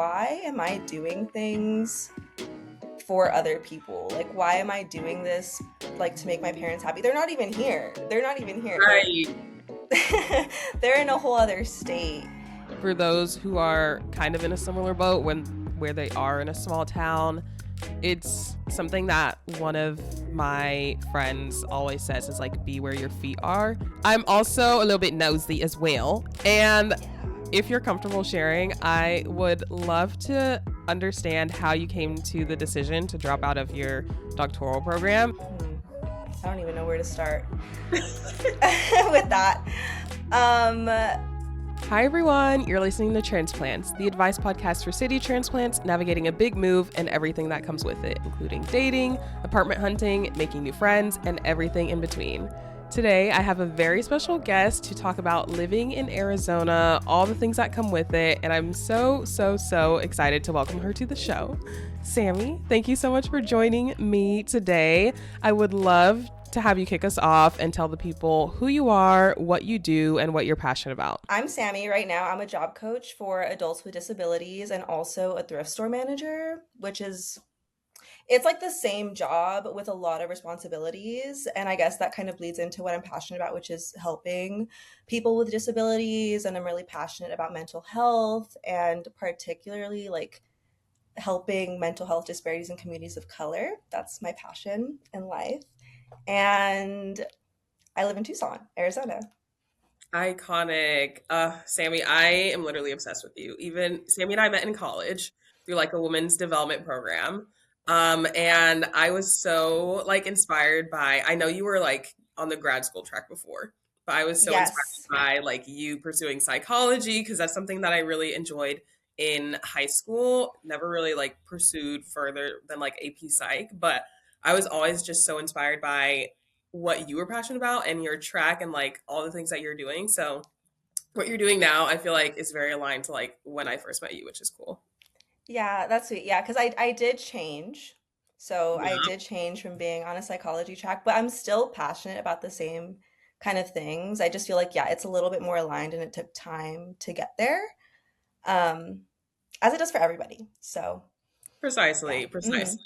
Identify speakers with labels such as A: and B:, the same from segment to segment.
A: why am I doing things for other people? Like, why am I doing this, like, to make my parents happy? They're not even here. They're not even here.
B: Right.
A: They're in a whole other state.
B: For those who are kind of in a similar boat where they are in a small town, it's something that one of my friends always says is like, be where your feet are. I'm also a little bit nosy as well. And if you're comfortable sharing, I would love to understand how you came to the decision to drop out of your doctoral program.
A: I don't even know where to start with that.
B: Hi, everyone. You're listening to Transplants, the advice podcast for city transplants, navigating a big move and everything that comes with it, including dating, apartment hunting, making new friends, and everything in between. Today, I have a very special guest to talk about living in Arizona, all the things that come with it, and I'm so excited to welcome her to the show. Sammy, thank you so much for joining me today. I would love to have you kick us off and tell the people who you are, what you do, and what you're passionate about.
A: I'm Sammy. Right now, I'm a job coach for adults with disabilities and also a thrift store manager, it's like the same job with a lot of responsibilities. And I guess that kind of bleeds into what I'm passionate about, which is helping people with disabilities. And I'm really passionate about mental health and particularly like helping mental health disparities in communities of color. That's my passion in life. And I live in Tucson, Arizona.
B: Iconic. Sammy, I am literally obsessed with you. Even Sammy and I met in college through like a women's development program. And I was so like inspired by, I know you were like on the grad school track before, but I was so inspired
A: Yes.
B: by like you pursuing psychology because that's something that I really enjoyed in high school. Never really like pursued further than like AP Psych, but I was always just so inspired by what you were passionate about and your track and like all the things that you're doing. So what you're doing now, I feel like is very aligned to like when I first met you, which is cool.
A: Yeah, that's sweet. Yeah, because I did change. So I
B: Yeah.
A: did change from being on a psychology track, but I'm still passionate about the same kind of things. I just feel like, yeah, it's a little bit more aligned and it took time to get there, um, as it does for everybody. So, yeah.
B: Precisely, precisely.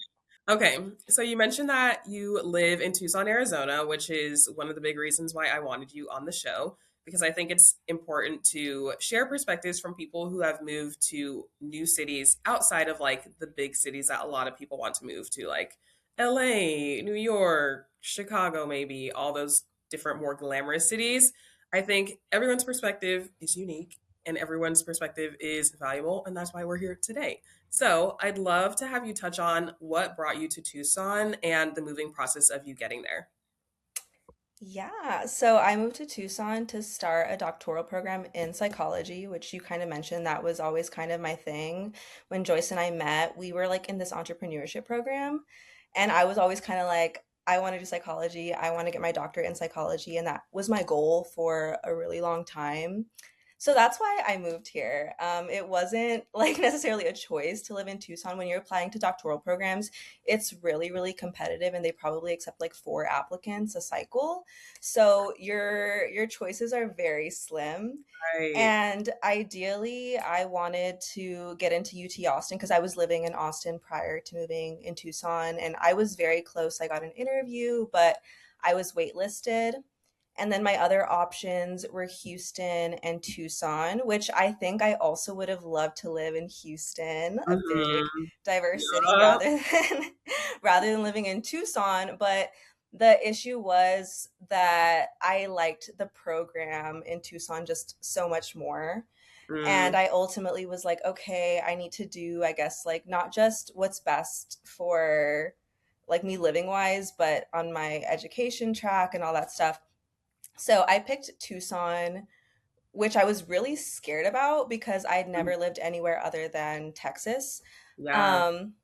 B: Okay, so you mentioned that you live in Tucson, Arizona, which is one of the big reasons why I wanted you on the show, because I think it's important to share perspectives from people who have moved to new cities outside of like the big cities that a lot of people want to move to, like LA, New York, Chicago, maybe, all those different more glamorous cities. I think everyone's perspective is unique and everyone's perspective is valuable, and that's why we're here today. So, I'd love to have you touch on what brought you to Tucson and the moving process of you getting there.
A: Yeah, so I moved to Tucson to start a doctoral program in psychology, which you kind of mentioned that was always kind of my thing. When Joyce and I met, we were like in this entrepreneurship program, and I was always kind of like, I want to do psychology. I want to get my doctorate in psychology, and that was my goal for a really long time. So that's why I moved here. It wasn't like necessarily a choice to live in Tucson. When you're applying to doctoral programs, it's really competitive, and they probably accept like 4 applicants a cycle. So your choices are very slim.
B: Right.
A: And ideally, I wanted to get into UT Austin because I was living in Austin prior to moving in Tucson, and I was very close. I got an interview, but I was waitlisted. And then my other options were Houston and Tucson, which I think I also would have loved to live in Houston, a big
B: Mhm.
A: diverse city
B: Yeah.
A: rather than living in Tucson. But the issue was that I liked the program in Tucson just so much more. And
B: Mm,
A: I ultimately was like, okay, I need to do, I guess, like not just what's best for like me living wise, but on my education track and all that stuff. So I picked Tucson, which I was really scared about because I'd
B: mm,
A: never lived anywhere other than Texas.
B: yeah.
A: Um,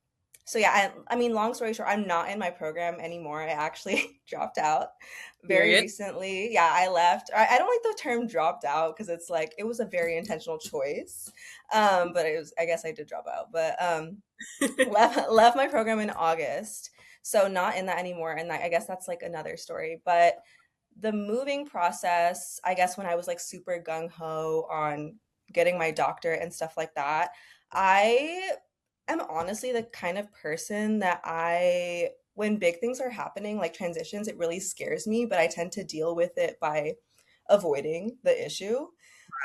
A: so yeah, I mean, long story short, I'm not in my program anymore. I actually dropped out very
B: Period.
A: recently. Yeah, I left. I don't like the term dropped out because it's like it was a very intentional choice. But it was, I guess I did drop out. But left my program in August. So not in that anymore. And I guess that's like another story. But the moving process, I guess when I was like super gung ho on getting my doctorate and stuff like that, I am honestly the kind of person that when big things are happening, like transitions, it really scares me, but I tend to deal with it by avoiding the issue.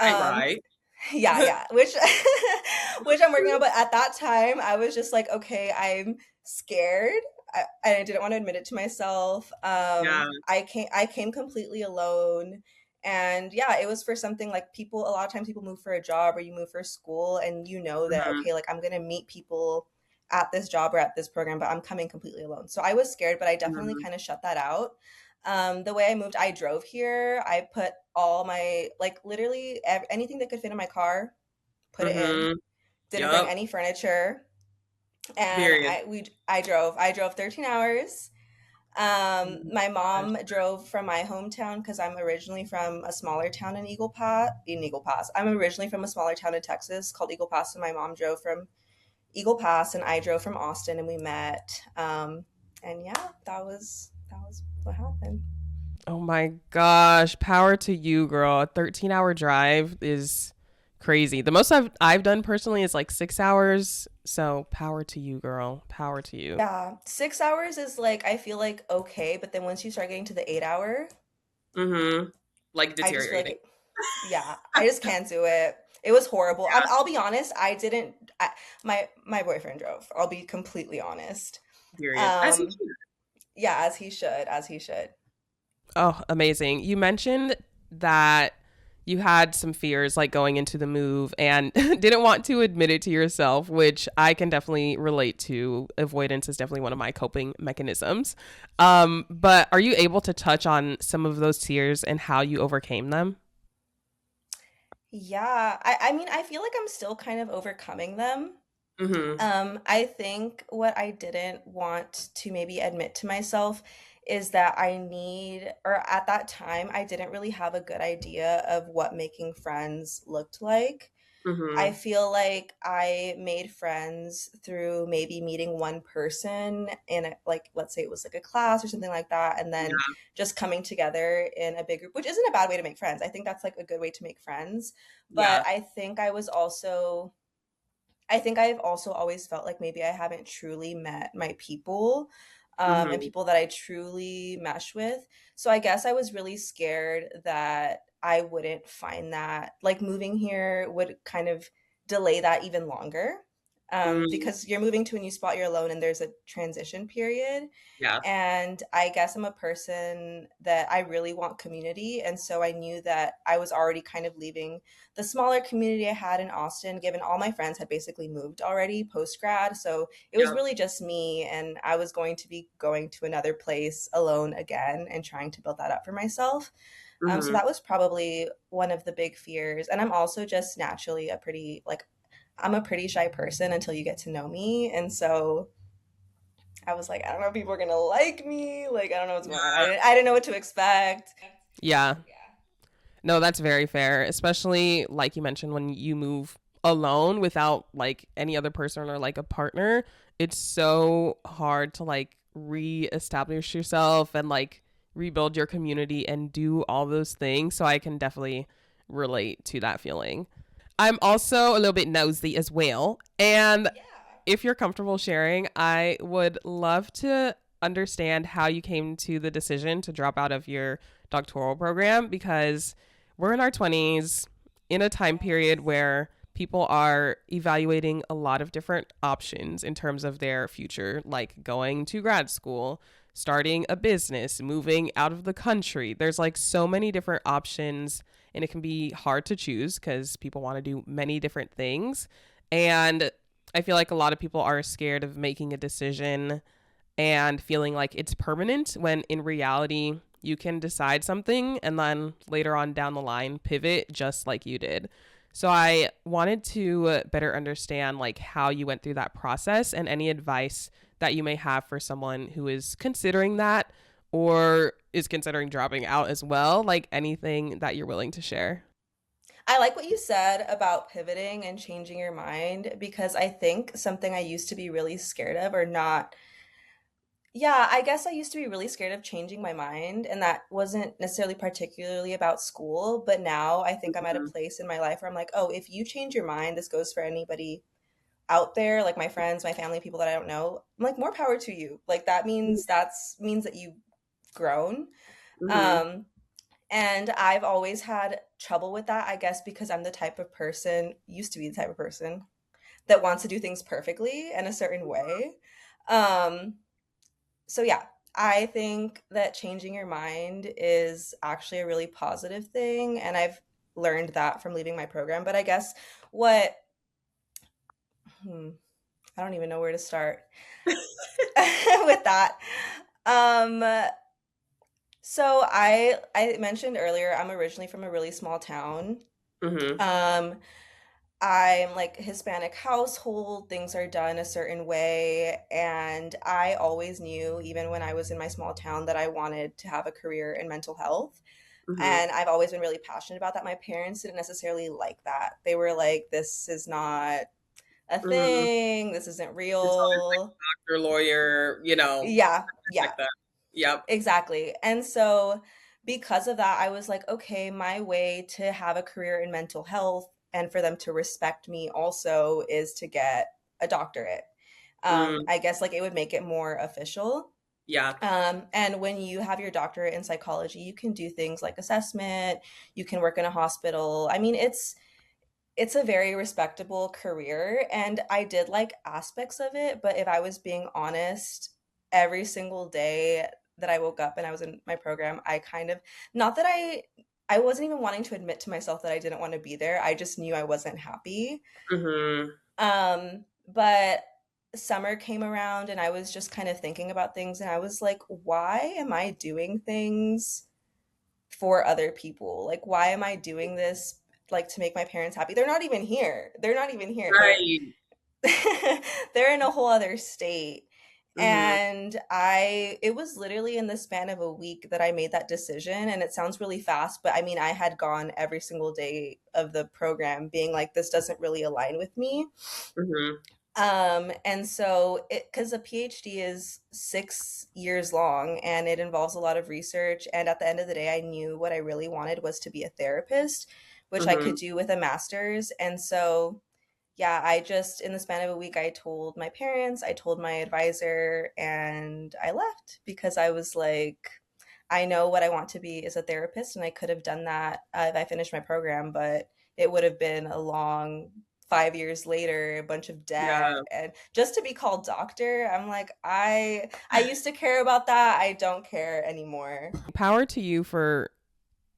B: Right,
A: Um,
B: right.
A: yeah, yeah, which which I'm working on, but at that time I was just like, okay, I'm scared. And I didn't want to admit it to myself.
B: Yeah.
A: I came completely alone. And yeah, it was for something like people, a lot of times people move for a job or you move for school and you know that,
B: Mhm,
A: okay, like I'm gonna meet people at this job or at this program, but I'm coming completely alone. So I was scared, but I definitely
B: mhm,
A: kind of shut that out. The way I moved, I drove here. I put all my, like literally anything that could fit in my car, put it in.
B: mhm.
A: Didn't bring
B: Yep.
A: any furniture, and
B: Period.
A: I drove 13 hours.
B: Oh
A: My
B: my gosh.
A: mom drove from my hometown because I'm originally from a smaller town in Eagle Pass. In Eagle Pass, I'm originally from a smaller town in Texas called Eagle Pass, and my mom drove from Eagle Pass, and I drove from Austin, and we met. And yeah, that was what happened.
B: Oh my gosh. Power to you, girl. A 13-hour drive is crazy. The most I've done personally is like 6 hours. So power to you, girl. Power to you.
A: Yeah, 6 hours is like I feel like okay, but then once you start getting to the 8 hour,
B: Mm-hmm. Like
A: I just feel like
B: deteriorating.
A: yeah, I just can't do it. It was horrible.
B: Yeah,
A: I'll be honest. I didn't. My boyfriend drove. I'll be completely honest.
B: period. As you
A: Um,
B: should.
A: yeah, as he should, as he should.
B: Oh, amazing. You mentioned that you had some fears like going into the move and didn't want to admit it to yourself, which I can definitely relate to. Avoidance is definitely one of my coping mechanisms. But are you able to touch on some of those fears and how you overcame them?
A: Yeah, I mean, I feel like I'm still kind of overcoming them.
B: Mm-hmm.
A: I think what I didn't want to maybe admit to myself is that or at that time, I didn't really have a good idea of what making friends looked like. I
B: Mm-hmm.
A: feel like I made friends through maybe meeting one person in a, like let's say it was like a class or something like that, and then
B: Yeah.
A: just coming together in a big group, which isn't a bad way to make friends. I think that's like a good way to make friends. But
B: Yeah.
A: I think I've also always felt like maybe I haven't truly met my people, and
B: Mm-hmm.
A: people that I truly mesh with. So I guess I was really scared that I wouldn't find that, like moving here would kind of delay that even longer.
B: Mm,
A: Because you're moving to a new spot, you're alone, and there's a transition period.
B: yeah.
A: And I guess I'm a person that I really want community. And so I knew that I was already kind of leaving the smaller community I had in Austin, given all my friends had basically moved already post grad. So it was
B: Yep.
A: really just me. And I was going to be going to another place alone again and trying to build that up for myself. So
B: Mm-hmm.
A: that was probably one of the big fears. And I'm also just naturally I'm a pretty shy person until you get to know me. And so I was like, I don't know if people are gonna like me. Like, I don't know what's going on.
B: Yeah.
A: I didn't know what to expect.
B: Yeah. No, that's very fair, especially like you mentioned when you move alone without like any other person or like a partner. It's so hard to like reestablish yourself and like rebuild your community and do all those things. So I can definitely relate to that feeling. I'm also a little bit nosy as well. And if you're comfortable sharing, I would love to understand how you came to the decision to drop out of your doctoral program because we're in our 20s in a time period where people are evaluating a lot of different options in terms of their future, like going to grad school, starting a business, moving out of the country. There's like so many different options, and it can be hard to choose because people want to do many different things. And I feel like a lot of people are scared of making a decision and feeling like it's permanent when in reality you can decide something and then later on down the line pivot just like you did. So I wanted to better understand like how you went through that process and any advice that you may have for someone who is considering that or is considering dropping out as well, like anything that you're willing to share.
A: I like what you said about pivoting and changing your mind because I think something I used to be really scared of or not. Yeah, I guess I used to be really scared of changing my mind, and that wasn't necessarily particularly about school. But now I think I'm at a
B: Mhm.
A: place in my life where I'm like, oh, if you change your mind, this goes for anybody. out there, like my friends, my family, people that I don't know, I'm like, more power to you. Like that means that you've grown.
B: Mm-hmm.
A: Um, and I've always had trouble with that, I guess, because I'm the type of person, used to be the type of person that wants to do things perfectly in a certain way. Um, so yeah, I think that changing your mind is actually a really positive thing, and I've learned that from leaving my program. But I guess what hmm, I don't even know where to start with that. Um, so I mentioned earlier I'm originally from a really small town.
B: Mm-hmm.
A: Um, I'm like Hispanic household, things are done a certain way, and I always knew, even when I was in my small town, that I wanted to have a career in mental health.
B: Mm-hmm.
A: And I've always been really passionate about that. My parents didn't necessarily like that. They were like, this is not a
B: Mm-hmm.
A: thing, this isn't
B: It's always like
A: real.
B: doctor, lawyer,
A: Yeah, yeah.
B: like that. Yep.
A: Exactly. And so because of that, I was like, okay, my way to have a career in mental health and for them to respect me also is to get a doctorate.
B: Mm,
A: I guess like it would make it more official.
B: yeah.
A: And when you have your doctorate in psychology, you can do things like assessment, you can work in a hospital. I mean, it's a very respectable career, and I did like aspects of it, but if I was being honest, every single day that I woke up and I was in my program, I kind of, not that I wasn't even wanting to admit to myself that I didn't want to be there. I just knew I wasn't happy.
B: Mm-hmm.
A: But summer came around and I was just kind of thinking about things and I was like, why am I doing things for other people? Like, why am I doing this like to make my parents happy? They're not even here. They're not even here.
B: Right.
A: They're in a whole other state.
B: Mm-hmm.
A: And it was literally in the span of a week that I made that decision. And it sounds really fast, but I mean, I had gone every single day of the program being like, this doesn't really align with me.
B: Mm-hmm.
A: And so because a PhD is 6 years long and it involves a lot of research. And at the end of the day, I knew what I really wanted was to be a therapist, which I
B: Mm-hmm.
A: could do with a master's. And so, yeah, I just, in the span of a week, I told my parents, I told my advisor, and I left because I was like, I know what I want to be is a therapist, and I could have done that if I finished my program, but it would have been a long 5 years later, a bunch of debt,
B: Yeah.
A: and just to be called doctor, I'm like, I used to care about that. I don't care anymore.
C: Power to you for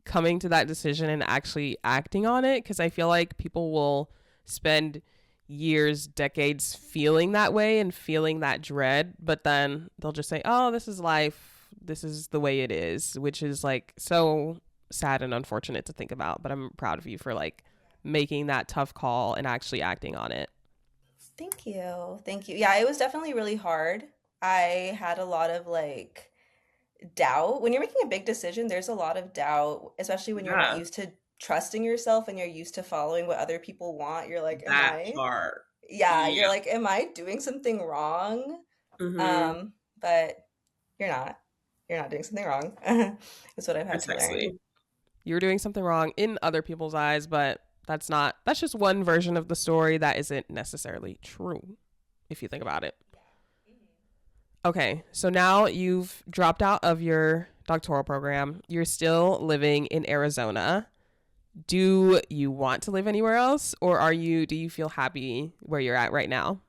C: coming to that decision and actually acting on it, because I feel like people will spend years, decades feeling that way and feeling that dread, but then they'll just say, oh, this is life. This is the way it is, which is like so sad and unfortunate to think about. But I'm proud of you for like making that tough call and actually acting on it.
A: Thank you. Thank you. Yeah, it was definitely really hard. I had a lot of like doubt. When you're making a big decision, there's a lot of doubt, especially when you're not
B: Yeah.
A: used to trusting yourself and you're used to following what other people want. You're like, am
B: That
A: I?
B: part.
A: Yeah,
B: Yeah.
A: you're like, am I doing something wrong?
B: Mm-hmm.
A: But you're not. You're not doing something wrong. That's what I've had to learn.
B: Precisely.
C: You're doing something wrong in other people's eyes, but that's just one version of the story that isn't necessarily true if you think about it. Okay, so now you've dropped out of your doctoral program. You're still living in Arizona. Do you want to live anywhere else, or do you feel happy where you're at right now?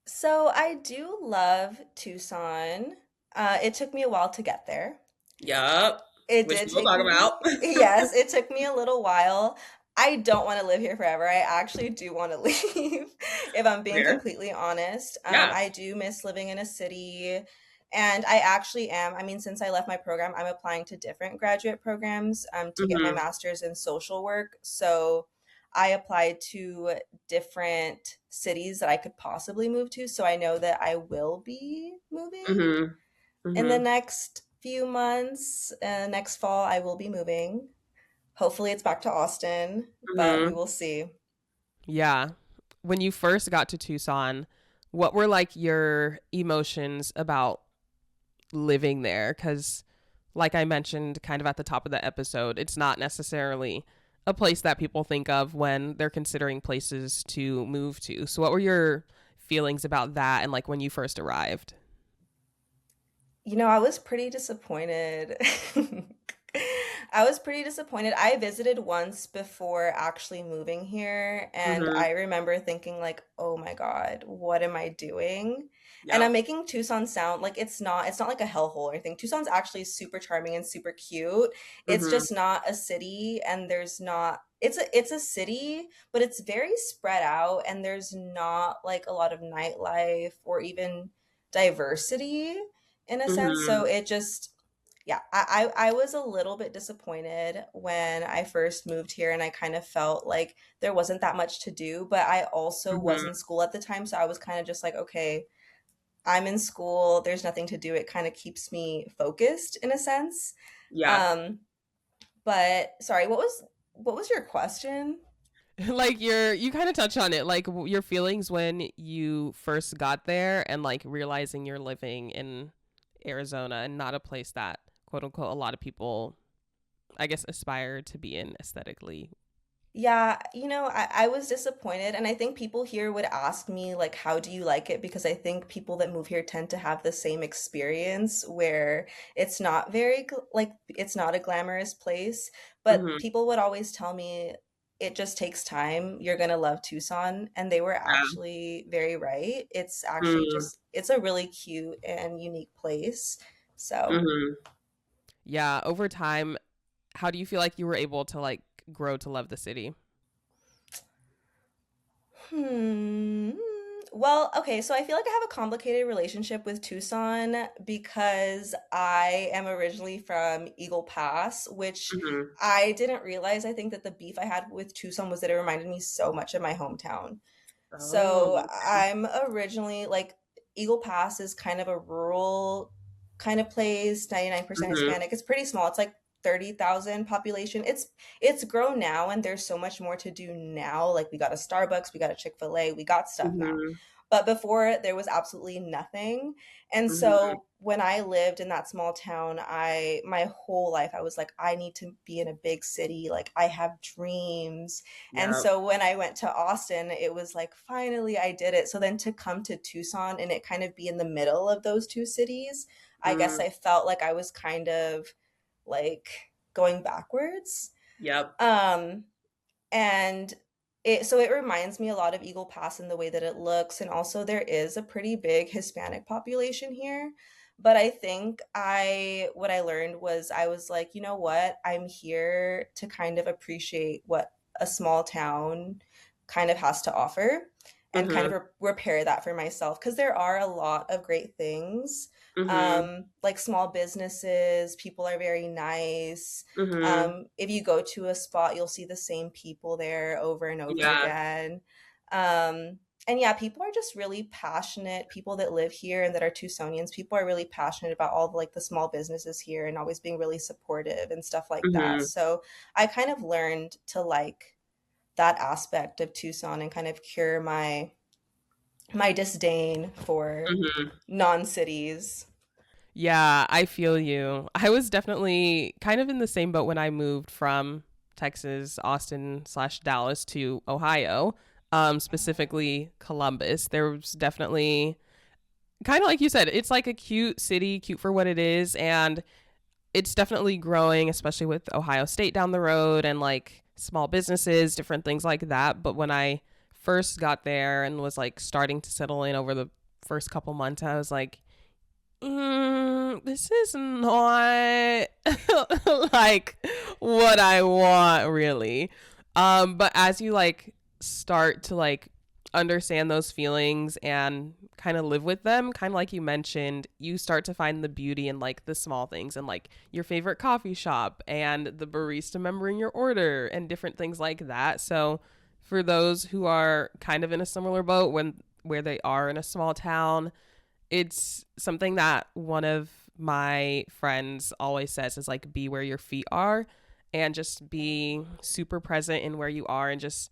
A: So I do love Tucson. It took me a while to get there.
B: Yup.
A: It
B: Which
A: did
B: we'll
A: take
B: talk
A: me,
B: about.
A: yes, it took me a little while. I don't want to live here forever. I actually do want to leave, if I'm being
B: Fair.
A: completely honest.
B: Yeah.
A: I do miss living in a city. And I actually am. I mean, since I left my program, I'm applying to different graduate programs to get my
B: Mm-hmm.
A: master's in social work. So I applied to different cities that I could possibly move to. So I know that I will be moving
B: Mm-hmm.
A: in the
B: Mm-hmm.
A: next few months. Next fall, I will be moving. Hopefully, it's back to Austin, but we
B: Mm-hmm.
A: will see.
C: Yeah. When you first got to Tucson, what were like your emotions about living there? Because, like I mentioned kind of at the top of the episode, it's not necessarily a place that people think of when they're considering places to move to. So what were your feelings about that and like when you first arrived?
A: I was pretty disappointed. I was pretty disappointed. I visited once before actually moving here, and
B: Mhm.
A: I remember thinking like, "Oh my God, what am I doing?" And I'm
B: Yep.
A: making Tucson sound like it's not like a hellhole or anything. Tucson's actually super charming and super cute. It's
B: Mhm.
A: just not a city, and there's not it's a city, but it's very spread out, and there's not like a lot of nightlife or even diversity in a sense. So
B: Mhm.
A: it just, yeah, I was a little bit disappointed when I first moved here, and I kind of felt like there wasn't that much to do. But I also was
B: Mhm.
A: in school at the time, so I was kind of just like, okay, I'm in school. There's nothing to do. It kind of keeps me focused in a sense.
B: Yeah.
A: Um, but sorry, what was your question?
C: Like you kind of touch on it, like your feelings when you first got there and like realizing you're living in Arizona and not a place that quote unquote a lot of people I guess aspire to be in aesthetically.
A: Yeah, I was disappointed, and I think people here would ask me, like, how do you like it? Because I think people that move here tend to have the same experience where it's not like, it's not a glamorous place, but
B: Mhm.
A: people would always tell me it just takes time. You're gonna love Tucson, and they were
B: Yeah.
A: actually very right. It's actually
B: Mhm.
A: just, it's a really cute and unique place. So.
B: Mhm.
C: Yeah, over time, how do you feel like you were able to like grow to love the city?
A: Hmm. Well, okay, so I feel like I have a complicated relationship with Tucson because I am originally from Eagle Pass, which
B: Mhm.
A: I didn't realize. I think that the beef I had with Tucson was that it reminded me so much of my hometown. So
B: Oh.
A: I'm originally like, Eagle Pass is kind of a rural kind of place, 99%
B: Mhm.
A: Hispanic. It's pretty small. It's like 30,000 population. It's grown now, and there's so much more to do now. Like, we got a Starbucks, we got a Chick-fil-A, we got stuff now.
B: Mhm.
A: But before, there was absolutely nothing. And
B: Mhm.
A: so when I lived in that small town, I my whole life I was like, I need to be in a big city. Like, I have dreams. And
B: Yep.
A: so when I went to Austin, it was like, finally I did it. So then to come to Tucson and it kind of be in the middle of those two cities, I guess
B: Mm.
A: I felt like I was kind of like going backwards.
B: Yep.
A: Um, and it reminds me a lot of Eagle Pass in the way that it looks, and also there is a pretty big Hispanic population here. But I think I what I learned was, I was like, you know what, I'm here to kind of appreciate what a small town kind of has to offer, and kind of
B: Mhm.
A: repair that for myself, because there are a lot of great things,
B: Mhm.
A: like small businesses, people are very nice.
B: Mhm.
A: If you go to a spot, you'll see the same people there over and over
B: Yeah.
A: again. Um, and yeah, people are just really passionate. People that live here and that are Tucsonians, people are really passionate about all the, like, the small businesses here, and always being really supportive and stuff like that.
B: Mhm.
A: So I kind of learned to like that aspect of Tucson, and kind of cure my disdain for
B: Mhm.
A: non-cities.
C: Yeah, I feel you. I was definitely kind of in the same boat when I moved from Texas, Austin slash Dallas to Ohio, specifically Columbus. There was definitely kind of like you said, it's like a cute city, cute for what it is, and it's definitely growing, especially with Ohio State down the road and like small businesses, different things like that. But when I first got there and was like starting to settle in over the first couple months, I was like, this is not like what I want really. But as you like start to like understand those feelings and kind of live with them, kind of like you mentioned, you start to find the beauty in like the small things and like your favorite coffee shop and the barista remembering your order and different things like that. So for those who are kind of in a similar boat when where they are in a small town, it's something that one of my friends always says is like be where your feet are and just be super present in where you are and just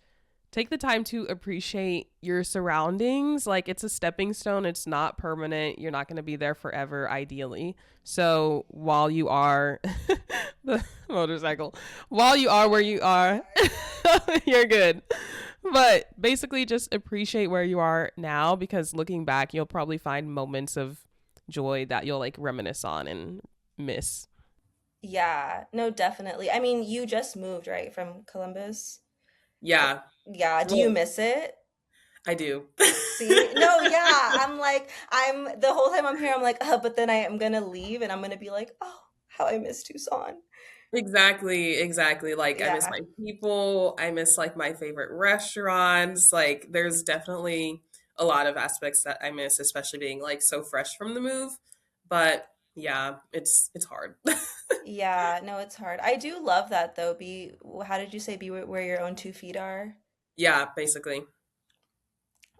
C: take the time to appreciate your surroundings. Like it's a stepping stone, it's not permanent. You're not going to be there forever, ideally. So while you are the motorcycle, while you are where you are, you're good. But basically, just appreciate where you are now because looking back, you'll probably find moments of joy that you'll like reminisce on and miss.
A: Yeah, no, definitely. I mean, you just moved, right, from Columbus?
B: Yeah.
A: Yeah, do you
B: Well,
A: miss it?
B: I do.
A: See? No, yeah. I'm like, I'm the whole time I'm here, I'm like, but then I am gonna leave and I'm gonna be like, oh, how I miss Tucson.
B: Exactly, exactly. Like I miss
A: Yeah.
B: my people. I miss like my favorite restaurants. Like there's definitely a lot of aspects that I miss, especially being like so fresh from the move. But yeah, it's hard.
A: Yeah, no, it's hard. I do love that though. How did you say be where your own 2 feet are?
B: Yeah, basically.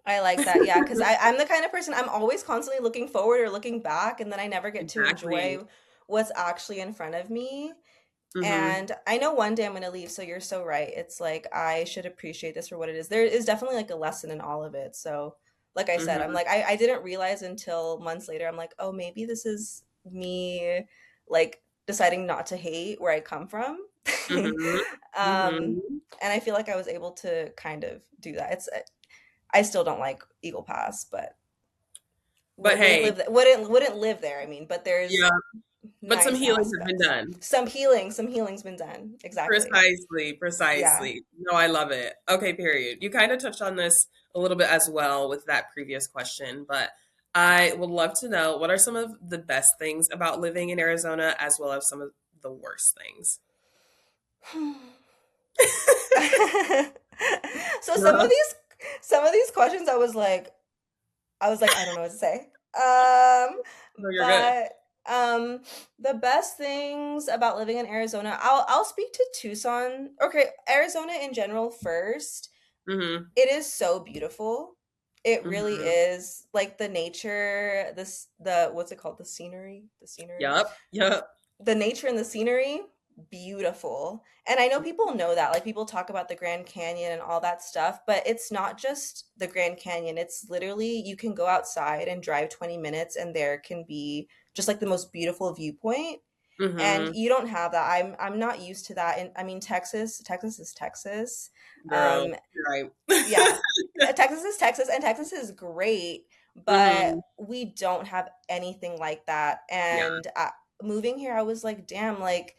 A: I like that. Yeah, because I'm the kind of person I'm always constantly looking forward or looking back, and then I never get to
B: Exactly.
A: enjoy what's actually in front of me.
B: Mhm.
A: And I know one day I'm gonna leave, so you're so right. It's like I should appreciate this for what it is. There is definitely like a lesson in all of it. So, like I said, I'm
B: Mhm.
A: like I didn't realize until months later. I'm like, oh, maybe this is me like deciding not to hate where I come from.
B: Mhm.
A: um,
B: Mhm.
A: and I feel like I was able to kind of do that. I still don't like Eagle Pass, but
B: But
A: wouldn't
B: hey,
A: live wouldn't live there. I mean, but there's
B: yeah, but some
A: nice
B: healing has been
A: aspects.
B: done.
A: Some healing's been done. Exactly.
B: Precisely,
A: Yeah.
B: precisely. No, I love it. Okay, period. You kind of touched on this a little bit as well with that previous question, but I would love to know what are some of the best things about living in Arizona as well as some of the worst things?
A: So
B: Uh-huh.
A: some of these questions I was like I don't know what to say.
B: No, you're good.
A: But the best things about living in Arizona, I'll speak to Tucson. Okay, Arizona in general first.
B: Mm-hmm.
A: It is so beautiful. It really
B: Mm-hmm.
A: is. Like the nature, the what's it called? The scenery,
B: Yep. Yep.
A: the nature and the scenery, beautiful. And I know people know that. Like people talk about the Grand Canyon and all that stuff, but it's not just the Grand Canyon. It's literally you can go outside and drive 20 minutes and there can be just like the most beautiful viewpoint. And
B: Mm-hmm.
A: you don't have that. I'm not used to that. And I mean Texas is Texas.
B: Girl,
A: Um
B: you're right.
A: yeah, Texas is Texas, and Texas is great, but
B: Mm-hmm.
A: we don't have anything like that.
B: Yeah.
A: And moving here, I was like, damn, like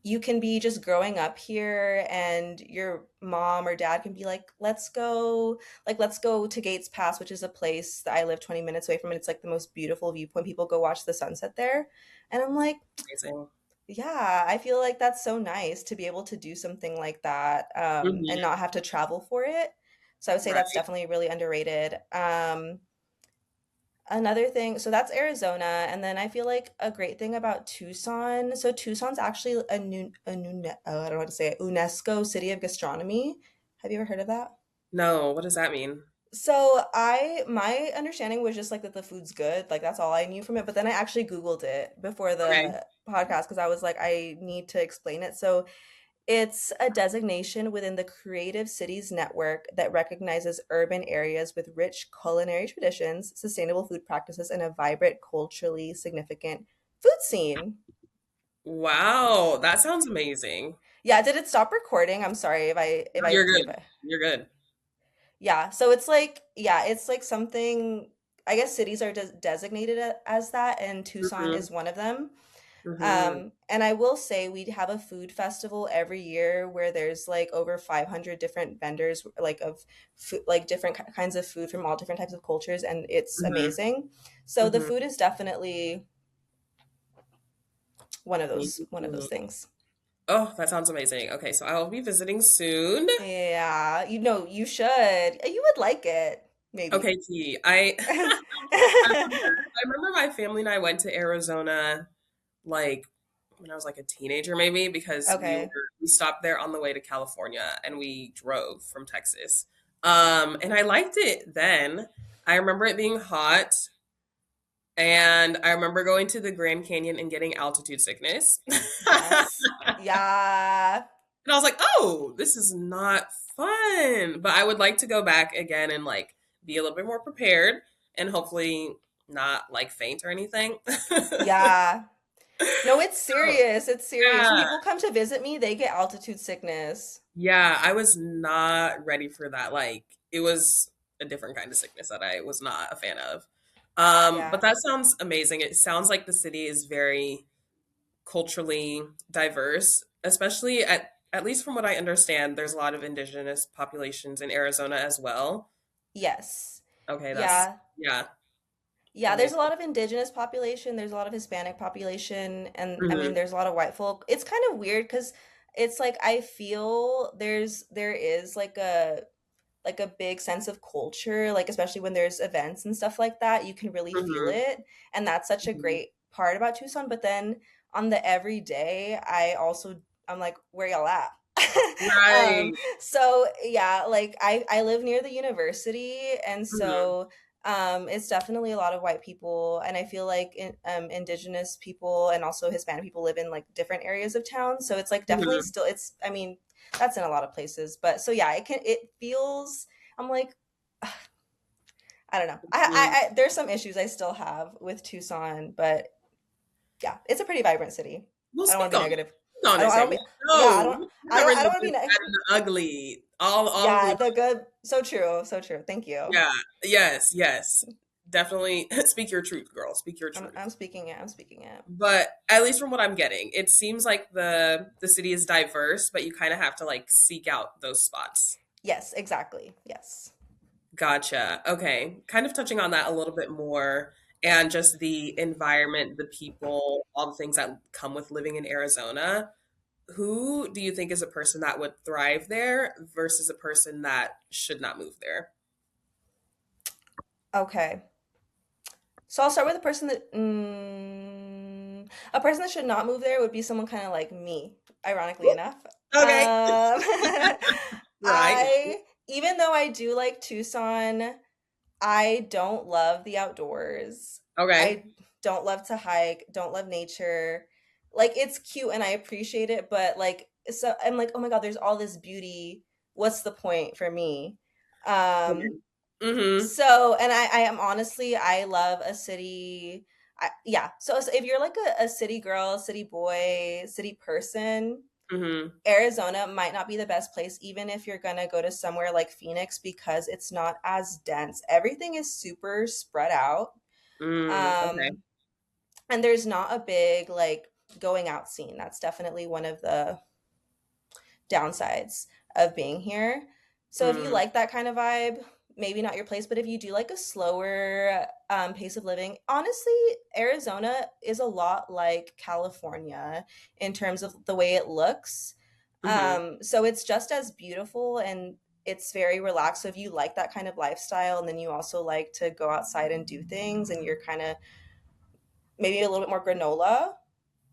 A: you can be just growing up here, and your mom or dad can be like, let's go to Gates Pass, which is a place that I live 20 minutes away from, and it's like the most beautiful viewpoint. People go watch the sunset there, and I'm like,
B: Amazing.
A: yeah, I feel like that's so nice to be able to do something like that and
B: Mm-hmm.
A: not have to travel for it. So I would say that's
B: Right.
A: definitely really underrated. Another thing, so that's Arizona, and then I feel like a great thing about Tucson. So Tucson's actually I don't know how to say it, UNESCO City of Gastronomy. Have you ever heard of that?
B: No, what does that mean?
A: So my understanding was just like that the food's good, like that's all I knew from it. But then I actually Googled it before
B: Okay.
A: the podcast because I was like, I need to explain it. So it's a designation within the Creative Cities Network that recognizes urban areas with rich culinary traditions, sustainable food practices, and a vibrant, culturally significant food scene.
B: Wow, that sounds amazing.
A: Yeah, did it stop recording? I'm sorry
B: No, you're
A: if
B: good.
A: I
B: You're good.
A: yeah, so it's like yeah, it's like something I guess cities are designated as that, and Tucson
B: Mhm,
A: is one of them.
B: mhm,
A: And I will say we have a food festival every year where there's like over 500 different vendors like of food, like different kinds of food from all different types of cultures, and it's
B: mhm,
A: amazing. So the
B: mhm.
A: food is definitely
B: Me
A: one of those
B: too.
A: things.
B: Oh, that sounds amazing. Okay, so I will be visiting soon.
A: Yeah, you know, you should. You would like it, maybe.
B: Okay, T. I I remember my family and I went to Arizona like when I was like a teenager maybe because
A: Okay.
B: we stopped there on the way to California and we drove from Texas. And I liked it then. I remember it being hot and I remember going to the Grand Canyon and getting altitude sickness. And
A: Yes. Yeah.
B: I was like, "Oh, this is not Fun. But I would like to go back again and like be a little bit more prepared and hopefully not like faint or anything.
A: Yeah. No, it's
B: So,
A: serious. It's serious. When
B: yeah.
A: people come to visit me, they get altitude sickness.
B: Yeah, I was not ready for that. Like it was a different kind of sickness that I was not a fan of. But
A: Yeah.
B: that sounds amazing. It sounds like the city is very culturally diverse, especially at least from what I understand, there's a lot of indigenous populations in Arizona as well.
A: Yes.
B: Okay, that's
A: Yeah.
B: yeah,
A: Yeah, there's a
B: amazing.
A: lot of indigenous population, there's a lot of Hispanic population, and I mean
B: Hmm.
A: there's a lot of white folk. It's kind of weird because it's like I feel there is like a big sense of culture, like especially when there's events and stuff like that, you can really feel
B: Hmm.
A: it. And that's such a
B: Hmm.
A: great part about Tucson. But then on the everyday, I'm like, where y'all at?
B: Right.
A: So yeah, like I live near the university, and
B: Hmm.
A: so it's definitely a lot of white people, and I feel like indigenous people and also Hispanic people live in like different areas of town. So it's like definitely
B: Hmm.
A: still it's I mean that's in a lot of places, but so yeah, it feels I'm like I don't know.
B: Hmm.
A: I there's some issues I still have with Tucson, but yeah, it's a pretty vibrant city.
B: Well,
A: I don't want
B: speak
A: to be
B: on it.
A: negative.
B: Speak on it,
A: I don't
B: Sammy.
A: be yeah,
B: No, we're covering
A: I
B: the
A: don't want to
B: good,
A: be
B: bad, and the ugly. All of
A: yeah,
B: the
A: the good so true, so true. Thank you.
B: yeah, yes, yes. Definitely speak your truth, girl. Speak your truth.
A: I'm speaking it. I'm speaking it.
B: But at least from what I'm getting, it seems like the city is diverse, but you kind of have to like seek out those spots.
A: Yes, exactly. Yes.
B: Gotcha. Okay. Kind of touching on that a little bit more and just the environment, the people, all the things that come with living in Arizona. Who do you think is a person that would thrive there versus a person that should not move there?
A: Okay. So I'll start with a person that should not move there would be someone kind of like me, ironically enough.
B: Okay. Right.
A: I even though I do like Tucson, I don't love the outdoors.
B: Okay.
A: I don't love to hike, don't love nature. Like it's cute and I appreciate it, but like so I'm like, "Oh my God, there's all this beauty. What's the point for me?" Um
B: Okay. Mm-hmm.
A: so, and I am honestly, I love a city. Yeah. So if you're like a city girl, city boy, city person,
B: Mm-hmm.
A: Arizona might not be the best place, even if you're gonna go to somewhere like Phoenix because it's not as dense. Everything is super spread out.
B: Okay.
A: Um, and there's not a big like going out scene. That's definitely one of the downsides of being here. So if you
B: Mm,
A: like that kind of vibe, maybe not your place, but if you do like a slower pace of living, honestly, Arizona is a lot like California in terms of the way it looks.
B: mm-hmm.
A: So it's just as beautiful and it's very relaxed. So if you like that kind of lifestyle and then you also like to go outside and do things and you're kind of maybe a little bit more granola,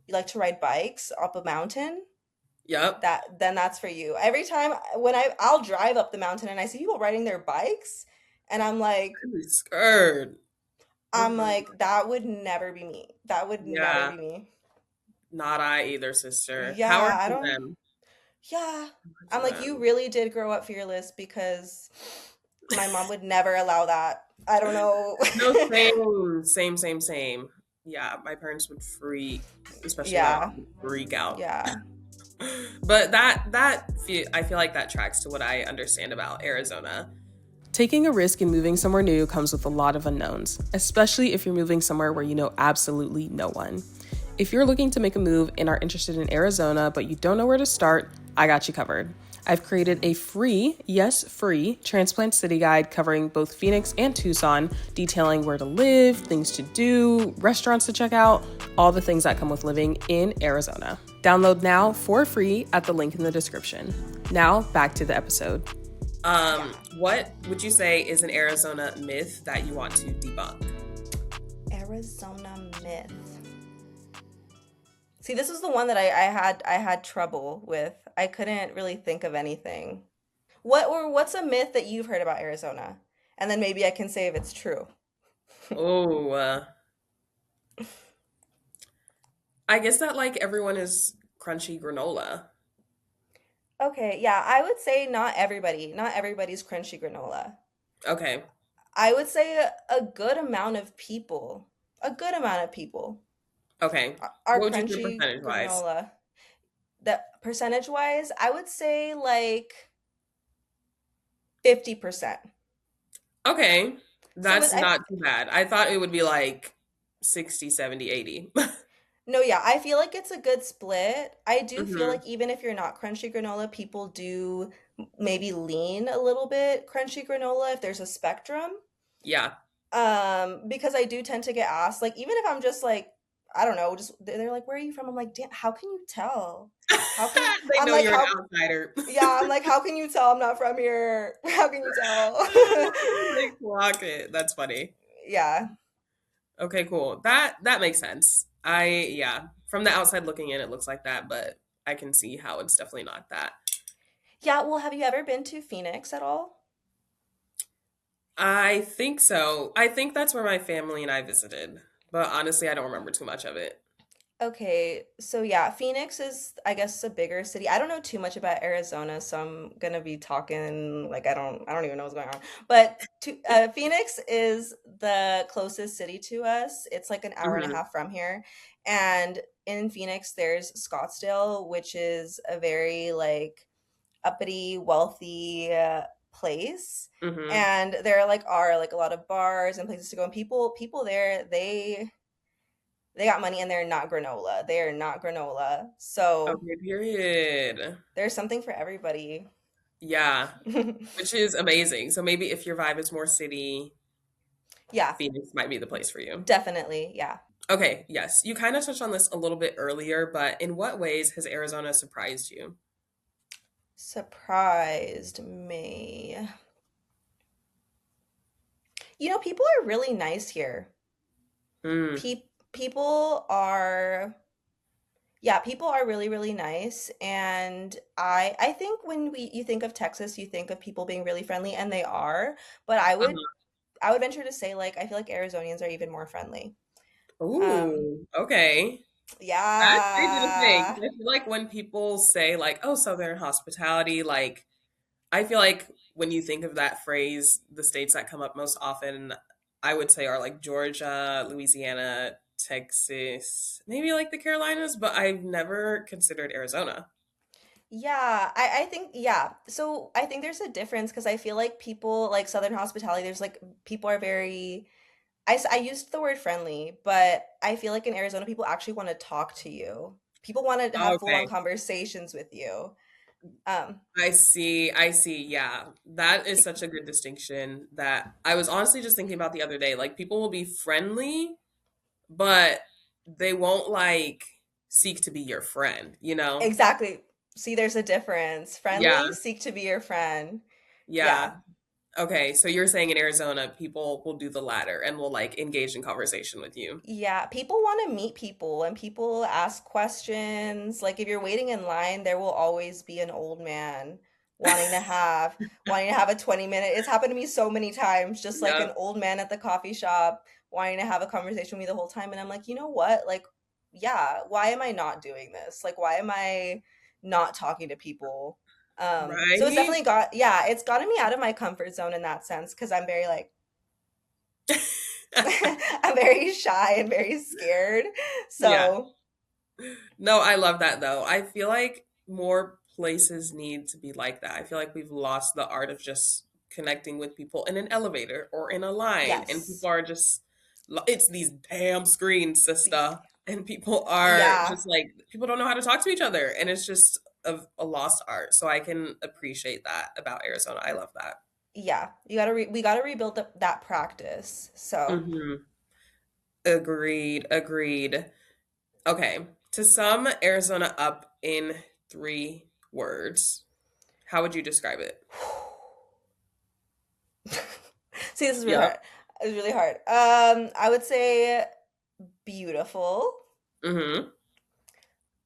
A: you like to ride bikes up a mountain,
B: Yep.
A: that then that's for you. Every time when I'll drive up the mountain and I see people riding their bikes and
B: Really scared.
A: I'm
B: Mm-mm.
A: like that would never be me. That would never
B: Yeah.
A: be me.
B: Not I either, sister. Power
A: Yeah, I
B: to
A: don't
B: them.
A: yeah.
B: Power to
A: I'm like you
B: them.
A: really did grow up fearless because my mom would never allow that. I don't know.
B: No, same, same, same, same. Yeah, my parents would freak, especially my
A: Yeah.
B: mom would freak out.
A: Yeah.
B: But I feel like that tracks to what I understand about Arizona. Taking a risk in moving somewhere new comes with a lot of unknowns, especially if you're moving somewhere where you know absolutely no one. If you're looking to make a move and are interested in Arizona but you don't know where to start, I got you covered. I've created a free, yes, free, transplant city guide covering both Phoenix and Tucson, detailing where to live, things to do, restaurants to check out, all the things that come with living in Arizona. Download now for free at the link in the description. Now, back to the episode.
A: Yeah.
B: What would you say is an Arizona myth that you want to debunk?
A: Arizona myth. See, this is the one that I had trouble with. I couldn't really think of anything. What's a myth that you've heard about Arizona? And then maybe I can say if it's true.
B: Oh, I guess that like everyone is crunchy granola.
A: Okay, yeah, I would say not everybody's crunchy granola.
B: Okay.
A: I would say a good amount of people, a good amount of people
B: Okay.
A: are
B: What would you say
A: crunchy
B: percentage wise?
A: granola. The percentage wise, I would say like 50%.
B: Okay.
A: So
B: That's not too bad. I thought it would be like 60, 70, 80.
A: no, yeah, I feel like it's a good split. I do feel
B: Hmm.
A: like even if you're not crunchy granola, people do maybe lean a little bit crunchy granola if there's a spectrum.
B: Yeah.
A: Because I do tend to get asked, like, even if I'm just like, I don't know, just they're like, where are you from? I'm like, damn, how can you tell? How can
B: They
A: I'm
B: know
A: like,
B: you're an
A: how
B: outsider.
A: yeah, I'm like, how can you tell I'm not from here? How can you tell?
B: They clock it. That's funny.
A: Yeah.
B: Okay, cool. That makes sense. Yeah, from the outside looking in, it looks like that, but I can see how it's definitely not that.
A: Yeah, well, have you ever been to Phoenix at all?
B: I think so. I think that's where my family and I visited, but honestly, I don't remember too much of it.
A: Okay, so yeah, Phoenix is, I guess, a bigger city. I don't know too much about Arizona, so I'm gonna be talking like I don't even know what's going on. But Phoenix is the closest city to us. It's like an hour and a
B: Hmm.
A: half from here. And in Phoenix, there's Scottsdale, which is a very like uppity, wealthy place.
B: Hmm.
A: And there are like a lot of bars and places to go. And people there, they got money and they're not granola. They are not granola. So
B: Okay, period.
A: there's something for everybody.
B: Yeah, which is amazing. So maybe if your vibe is more city,
A: Yeah,
B: Phoenix might be the place for you.
A: definitely. Yeah.
B: Okay, yes. You kind of touched on this a little bit earlier, but in what ways has Arizona surprised you?
A: Surprised me. You know, people are really nice here.
B: Mm,
A: People are yeah, people are really really nice and I think when we you think of Texas, you think of people being really friendly and they are, but
B: uh-huh.
A: I would venture to say like I feel like Arizonians are even more friendly. Um
B: Ooh, okay. That's crazy to say,
A: yeah.
B: 'cause I feel like when people say like, "Oh, Southern hospitality," like I feel like when you think of that phrase, the states that come up most often, I would say are like Georgia, Louisiana, Texas, maybe like the Carolinas, but I've never considered Arizona.
A: Yeah, I think yeah. So I think there's a difference because I feel like people like Southern hospitality, there's like people are very I used the word friendly, but I feel like in Arizona people actually want to talk to you. People want to have full-on
B: Okay.
A: conversations with you. Um
B: I see. I see. Yeah. That is such a good distinction that I was honestly just thinking about the other day. Like people will be friendly, but they won't like seek to be your friend, you know?
A: exactly. See, there's a difference.
B: Yeah.
A: Friendly, seek to be your friend. Yeah.
B: Yeah. Okay. So you're saying in Arizona, people will do the latter and will like engage in conversation with you.
A: Yeah, people want to meet people and people ask questions. Like if you're waiting in line, there will always be an old man wanting to have wanting to have a 20-minute. It's happened to me so many times, just like an
B: Yep.
A: old man at the coffee shop wanting to have a conversation with me the whole time and I'm like, "You know what? Like, yeah, why am I not doing this? Like why am I not talking to people?" So it's
B: Right?
A: definitely got yeah, it's gotten me out of my comfort zone in that sense because I'm very like I'm very shy and very scared.
B: Yeah.
A: So,
B: No, I love that though. I feel like more places need to be like that. I feel like we've lost the art of just connecting with people in an elevator or in a line, and
A: yes.
B: people are just, it's these damn screens,
A: These,
B: sister. And people are
A: yeah.
B: just like, people don't know how to talk to each other. And it's just a lost art. So I can appreciate that about Arizona. I love that.
A: Yeah. We got to rebuild that practice. So,
B: Hmm. Agreed. Agreed. Okay. To sum Arizona up in 3 words, how would you describe it?
A: see, this is really
B: Yep.
A: hard. It's really hard. I would say beautiful.
B: Hmm.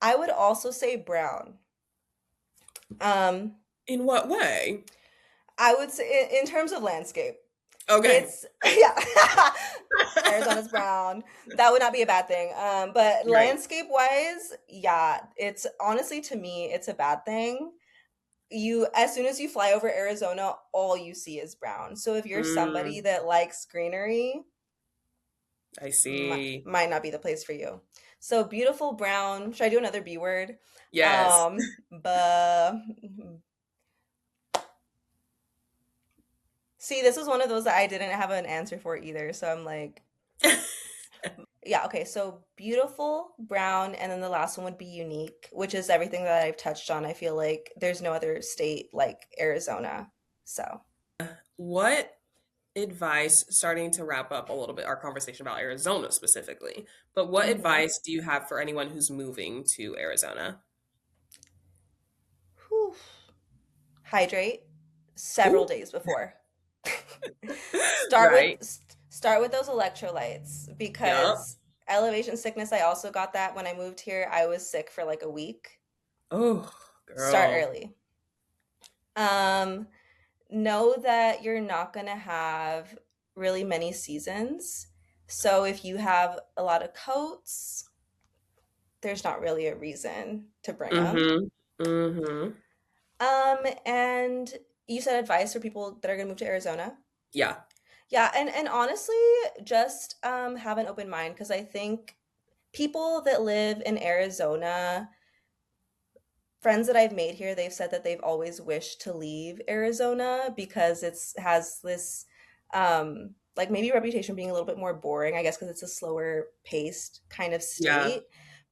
A: I would also say brown. Um,
B: In what way?
A: I would say in terms of landscape.
B: Okay.
A: It's yeah. Arizona's brown. That would not be a bad thing. But
B: Right.
A: landscape wise, yeah, it's honestly to me, it's a bad thing. you as soon as you fly over Arizona, all you see is brown. So if you're somebody
B: Mm,
A: that likes greenery,
B: I
A: might,
B: see.
A: might not be the place for you. So beautiful brown. Should I do another B word?
B: Yes.
A: But see, this was one of those that I didn't have an answer for either. So I'm like, yeah, okay. So beautiful, brown, and then the last one would be unique, which is everything that I've touched on. I feel like there's no other state like Arizona. So,
B: What advice, starting to wrap up a little bit our conversation about Arizona specifically, but what
A: mhm.
B: advice do you have for anyone who's moving to Arizona?
A: Whew. Hydrate several
B: Ooh,
A: days before.
B: right.
A: Start with those electrolytes
B: Yep.
A: because elevation sickness, I also got that when I moved here. I was sick for like a week.
B: Oh,
A: Start
B: girl.
A: early. Um, know that you're not going to have really many seasons. So if you have a lot of coats, there's not really a reason to bring them.
B: Mm-hmm. Mm-hmm.
A: And you said advice for people that are going to move to Arizona.
B: Yeah.
A: Yeah, and honestly, just have an open mind because I think people that live in Arizona, friends that I've made here, they've said that they've always wished to leave Arizona because it's has this like maybe reputation being a little bit more boring, I guess because it's a slower paced kind of
B: Yeah.
A: state.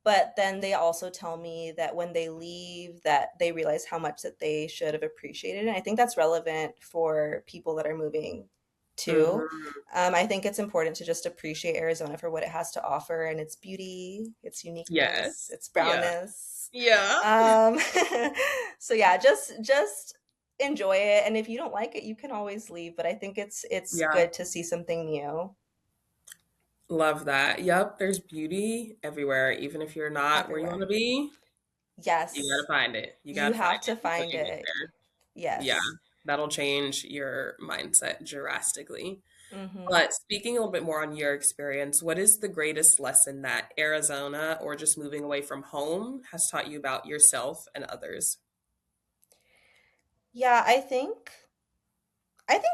A: But then they also tell me that when they leave that they realize how much that they should have appreciated. And I think that's relevant for people that are moving too.
B: Mm-hmm.
A: I think it's important to just appreciate Arizona for what it has to offer and its beauty, its uniqueness,
B: Yes.
A: its
B: Yeah.
A: brownness.
B: Yeah.
A: Um, so yeah, just enjoy it, and if you don't like it, you can always leave. But I think it's
B: Yeah.
A: good to see something new
B: Love that. Yep. There's beauty everywhere. Even if you're not where you want to
A: everywhere.
B: be, you
A: Yes,
B: gotta find it. You
A: you
B: gotta find
A: have
B: it
A: to
B: until
A: find
B: you get
A: it.
B: there. Yeah.
A: Yes.
B: That'll change your mindset drastically.
A: Hmm.
B: But speaking a little bit more on your experience, what is the greatest lesson that Arizona or just moving away from home has taught you about yourself and others?
A: Yeah, I think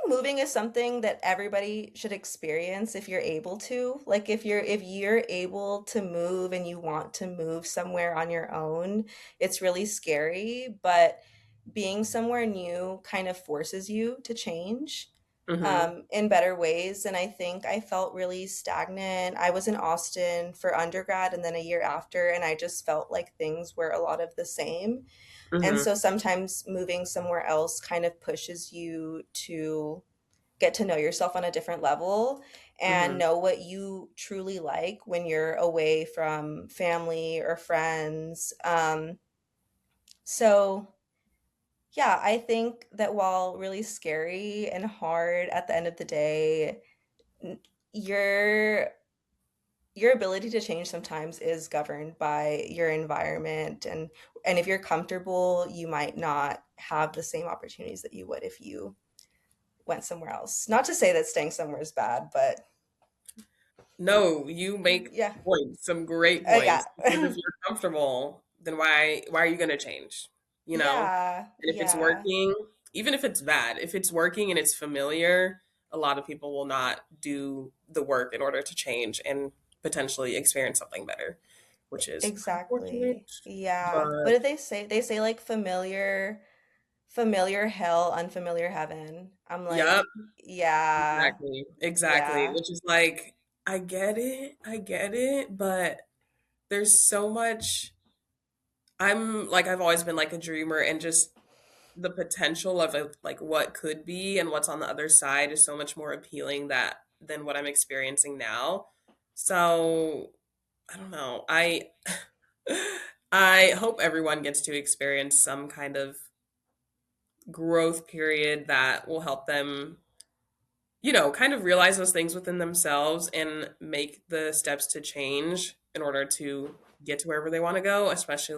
A: moving is something that everybody should experience if you're able to. Like if you're able to move and you want to move somewhere on your own, it's really scary, but being somewhere new kind of forces you to change
B: Mm-hmm.
A: in better ways. And I think I felt really stagnant. I was in Austin for undergrad and then a year after, and I just felt like things were a lot of the same. And
B: Mm-hmm.
A: so sometimes moving somewhere else kind of pushes you to get to know yourself on a different level and
B: Mm-hmm.
A: know what you truly like when you're away from family or friends. So, yeah, I think that while really scary and hard at the end of the day, n- your your ability to change sometimes is governed by your environment and if you're comfortable, you might not have the same opportunities that you would if you went somewhere else. Not to say that staying somewhere is bad, but
B: No, you make
A: yeah.
B: points, some great
A: Yeah.
B: points. Because if you're comfortable, then why are you gonna change? You know?
A: Yeah.
B: And if it's
A: Yeah.
B: working, even if it's bad, if it's working and it's familiar, a lot of people will not do the work in order to change and potentially experience something better, which is unfortunate.
A: Exactly. Yeah. What
B: But
A: did they say? They say like familiar hell, unfamiliar heaven. I'm
B: yep,
A: like, yeah.
B: exactly. Exactly.
A: Yeah.
B: Which is like, I get it, but there's so much. I'm like, I've always been like a dreamer, and just the potential of like what could be and what's on the other side is so much more appealing that than what I'm experiencing now. So I don't know. I hope everyone gets to experience some kind of growth period that will help them, kind of realize those things within themselves and make the steps to change in order to get to wherever they want to go, especially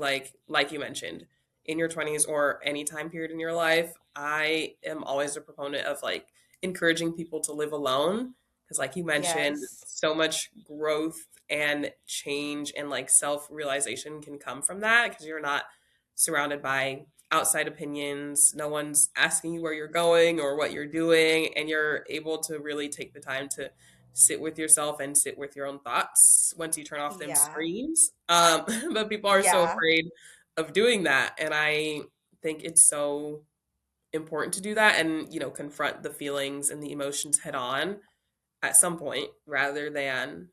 B: like you mentioned, in your 20s or any time period in your life. I am always a proponent of like encouraging people to live alone because like you mentioned,
A: Yes.
B: so much growth and change and like self-realization can come from that because you're not surrounded by outside opinions. No one's asking you where you're going or what you're doing, and you're able to really take the time to sit with yourself and sit with your own thoughts once you turn off them
A: Yeah.
B: screens. But people are so
A: Yeah.
B: afraid of doing that, and I think it's so important to do that and confront the feelings and the emotions head on at some point rather than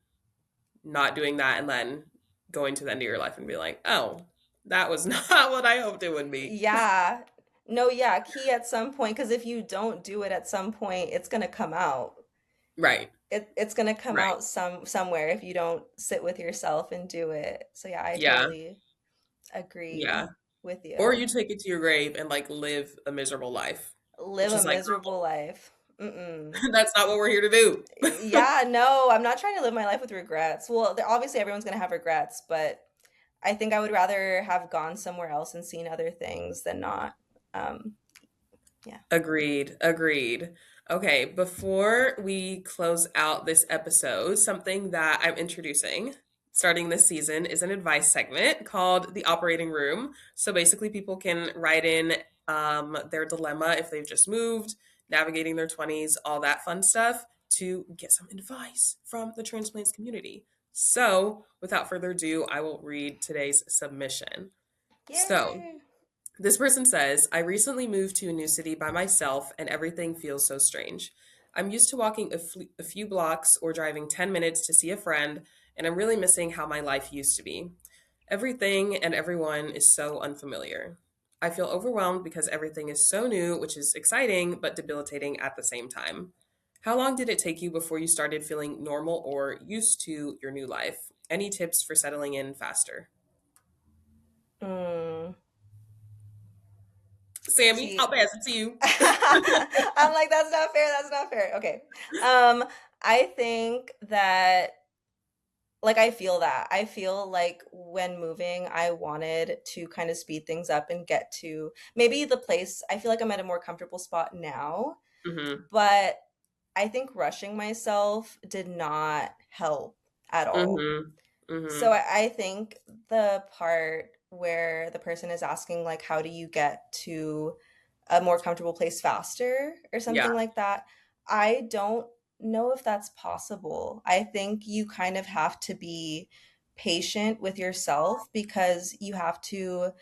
B: not doing that and then going to the end of your life and be like, oh, that was not what I hoped it would be.
A: Yeah. No, yeah, key at some point, because if you don't do it at some point, it's gonna come out.
B: Right.
A: It's gonna come
B: Right.
A: out somewhere if you don't sit with yourself and do it. So yeah, I
B: Yeah.
A: totally agree
B: Yeah.
A: with
B: Or
A: you.
B: you take it to your grave and like live a miserable life,
A: Live
B: which
A: a
B: is like,
A: miserable life. Mm-mm.
B: that's not what we're here to do.
A: Yeah, no, I'm not trying to live my life with regrets. Well, obviously everyone's gonna have regrets, but I think I would rather have gone somewhere else and seen other things than not. Um, yeah.
B: Agreed. Agreed. Okay, before we close out this episode, something that I'm introducing starting this season is an advice segment called the operating room. So basically, people can write in their dilemma if they've just moved, navigating their 20s, all that fun stuff to get some advice from the transplants community. So, without further ado, I will read today's submission. So,
A: Yay.
B: this person says, I recently moved to a new city by myself and everything feels so strange. I'm used to walking a few blocks or driving 10 minutes to see a friend, and I'm really missing how my life used to be. Everything and everyone is so unfamiliar. I feel overwhelmed because everything is so new, which is exciting but debilitating at the same time. How long did it take you before you started feeling normal or used to your new life? Any tips for settling in faster?
A: Mm.
B: Sammy, I'll
A: Key.
B: pass it to you.
A: I'm like, that's not fair. That's not fair. Okay. Um, I think that like I feel that. I feel like when moving, I wanted to kind of speed things up and get to maybe the place. I feel like I'm at a more comfortable spot now,
B: Hmm.
A: but I think rushing myself did not help at all.
B: Mhm.
A: So
B: Mhm.
A: I think the part where the person is asking, like, how do you get to a more comfortable place faster or
B: Yeah.
A: something like that, I don't know if that's possible. I think you kind of have to be patient with yourself because you have to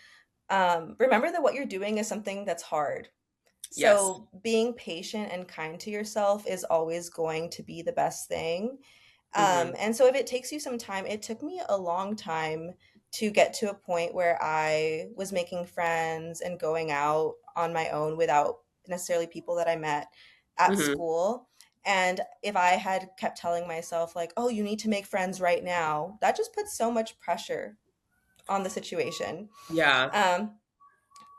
A: remember that what you're doing is something that's hard.
B: Yes.
A: So being patient and kind to yourself is always going to be the best thing.
B: Mhm.
A: And so if it takes you some time, it took me a long time to get to a point where I was making friends and going out on my own without necessarily people that I met at
B: Mhm.
A: school. And if I had kept telling myself, like, oh, you need to make friends right now, that just puts so much pressure on the situation.
B: Yeah.
A: Um,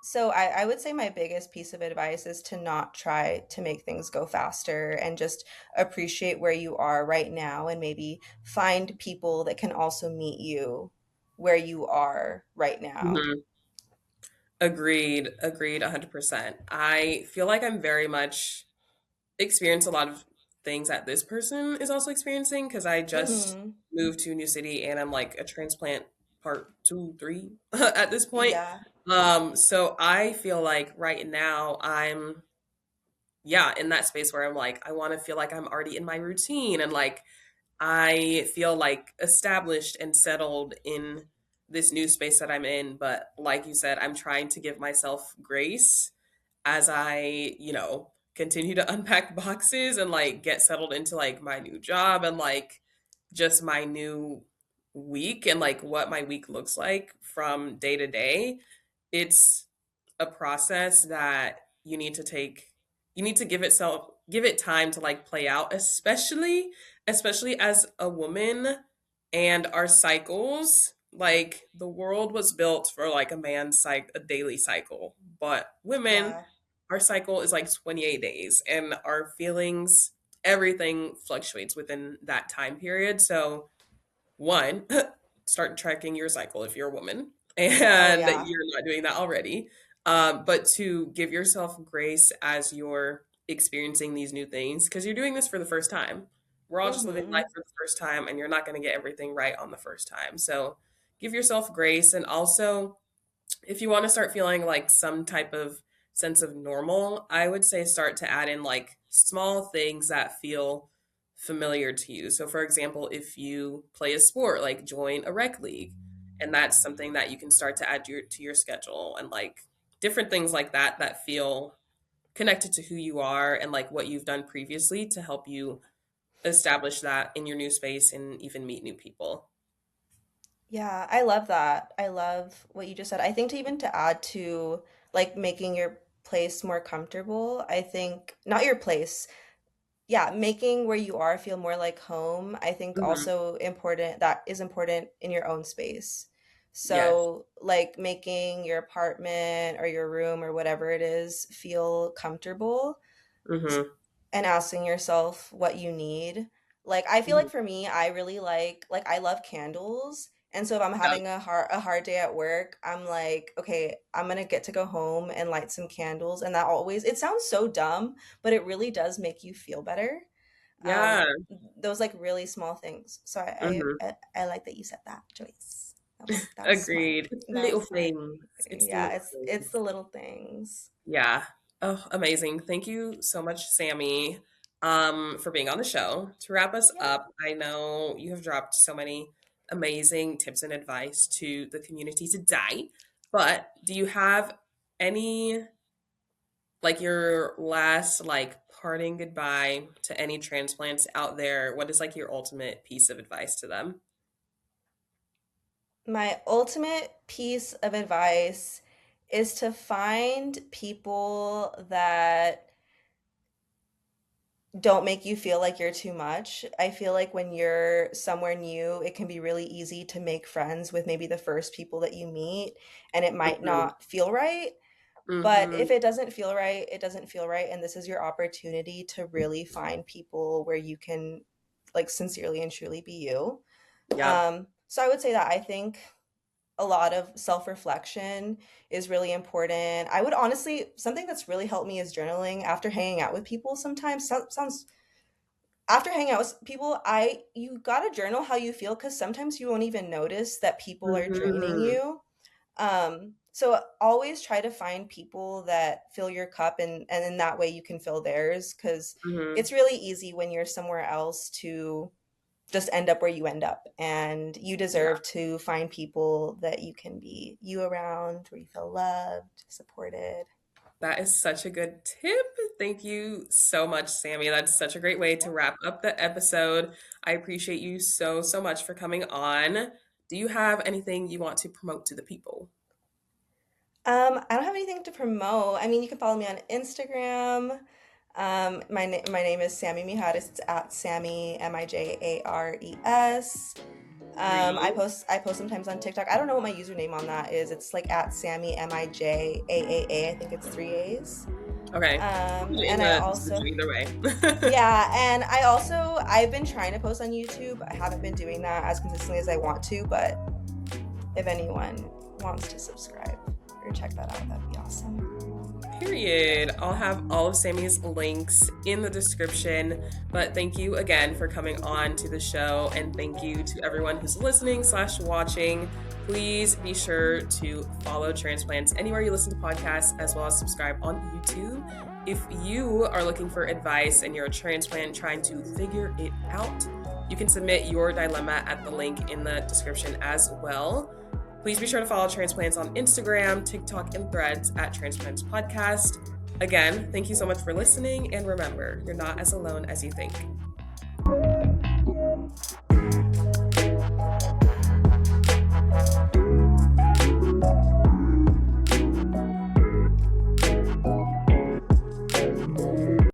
A: so I would say my biggest piece of advice is to not try to make things go faster and just appreciate where you are right now and maybe find people that can also meet you where you are right now.
B: Mhm. Agreed. Agreed 100%. I feel like I'm very much experience a lot of things that this person is also experiencing because I just
A: Hmm.
B: moved to a new city and I'm like a transplant part 2, 3 at this point.
A: Yeah.
B: So I feel like right now I'm yeah, in that space where I'm like I want to feel like I'm already in my routine and like I feel like established and settled in this new space that I'm in. But like you said, I'm trying to give myself grace as I, continue to unpack boxes and like get settled into like my new job and like just my new week and like what my week looks like from day to day. It's a process that you need to give it time to like play out, especially as a woman and our cycles. Like the world was built for like a daily cycle, but women,
A: Yeah.
B: our cycle is like 28 days and our feelings, everything fluctuates within that time period. So one, start tracking your cycle if you're a woman
A: Oh,
B: and
A: yeah.
B: you're not doing that already. But to give yourself grace as you're experiencing these new things, because you're doing this for the first time. We're all just living life
A: Hmm.
B: for the first time, and you're not going to get everything right on the first time. So give yourself grace and also if you want to start feeling like some type of sense of normal, I would say start to add in like small things that feel familiar to you. So, for example, if you play a sport, like join a rec league, and that's something that you can start to add to your schedule, and like different things like that that feel connected to who you are and like what you've done previously to help you establish that in your new space and even meet new people.
A: Yeah, I love that. I love what you just said. I think to add to like making your place more comfortable, I think not your place, yeah, making where you are feel more like home. I think
B: Hmm.
A: also important that is important in your own space.
B: Yes.
A: So, like making your apartment or your room or whatever it is feel comfortable
B: Hmm.
A: and asking yourself what you need. Like I feel like for me, I really like I love candles. And so if I'm
B: Yeah.
A: having a hard day at work, I'm like, okay, I'm gonna get to go home and light some candles. And that always it sounds so dumb, but it really does make you feel better. Um,
B: Yeah.
A: those like really small things. So
B: Hmm.
A: I like that you said that, Joyce. That was smart.
B: Agreed. It's the
A: That was
B: little
A: smart.
B: things. It's the
A: Yeah,
B: little
A: it's
B: things.
A: the little things.
B: Yeah. Oh, amazing. Thank you so much, Sammy, for being on the show. To wrap us
A: Yeah.
B: up, I know you have dropped so many amazing tips and advice to the community today, but do you have any, like your last, like parting goodbye to any transplants out there? What is like your ultimate piece of advice to them?
A: My ultimate piece of advice is to find people that don't make you feel like you're too much. I feel like when you're somewhere new, it can be really easy to make friends with maybe the first people that you meet, and it might
B: Hmm.
A: not feel right. But
B: Hmm.
A: if it doesn't feel right, it doesn't feel right. And this is your opportunity to really find people where you can like sincerely and truly be you.
B: Yep.
A: So I would say that I think a lot of self-reflection is really important. I would honestly, something that's really helped me is journaling after hanging out with people sometimes. Sounds after hanging out with people, I you gotta journal how you feel because sometimes you won't even notice that people are draining
B: Hmm.
A: you. So always try to find people that fill your cup and in that way you can fill theirs because
B: Hmm.
A: it's really easy when you're somewhere else to just end up where you end up. And you
B: Yeah.
A: deserve to find people that you can be you around, where you feel loved, supported.
B: That is such a good tip. Thank you so much, Sammy. That's such a great way to wrap up the episode. I appreciate you so, so much for coming on. Do you have anything you want to promote to the people?
A: I don't have anything to promote. I mean, you can follow me on Instagram. My name is Sammy Mijares. It's at Sammy Mijares.
B: Three.
A: I post sometimes on TikTok. I don't know what my username on that is. It's like at Sammy Mijaaa. I think it's three A's.
B: Okay. Put it in
A: And I
B: the
A: also
B: description either way.
A: yeah, and I've been trying to post on YouTube. I haven't been doing that as consistently as I want to, but if anyone wants to subscribe or check that out, that'd be awesome.
B: Period. I'll have all of Sammy's links in the description. But thank you again for coming on to the show, and thank you to everyone who's listening/watching. Please be sure to follow Transplants anywhere you listen to podcasts, as well as subscribe on YouTube. If you are looking for advice and you're a transplant trying to figure it out, you can submit your dilemma at the link in the description as well. Please be sure to follow Transplants on Instagram, TikTok, and Threads at Transplants Podcast. Again, thank you so much for listening, and remember, you're not as alone as you think.